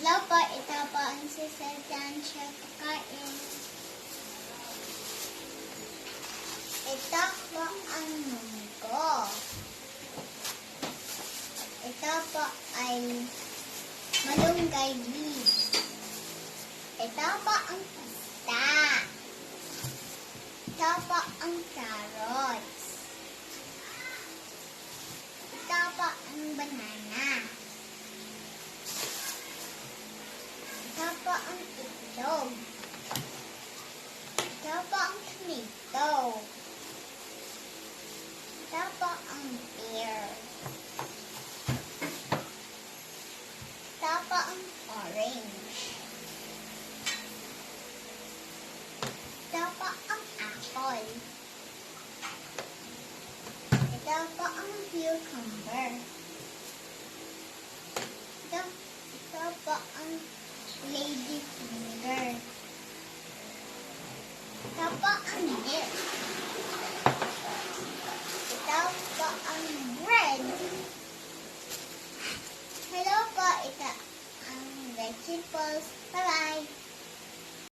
Hello po, ito po ang sisadyan siya pagkain. Ito po ang munggo. Ito po ay malunggay leaves. Ito po ang pasta. Ito po ang carrots. Ito po ang banana. Ito po ang itlog. Ito po ang tomato. Ito po ang pear. Ito po ang orange. Ito po ang apple. Ito po ang cucumber. Ito po ang lady finger. Ito po ang milk. Ito po ang bread. Hello po, ito ang vegetables. Bye-bye.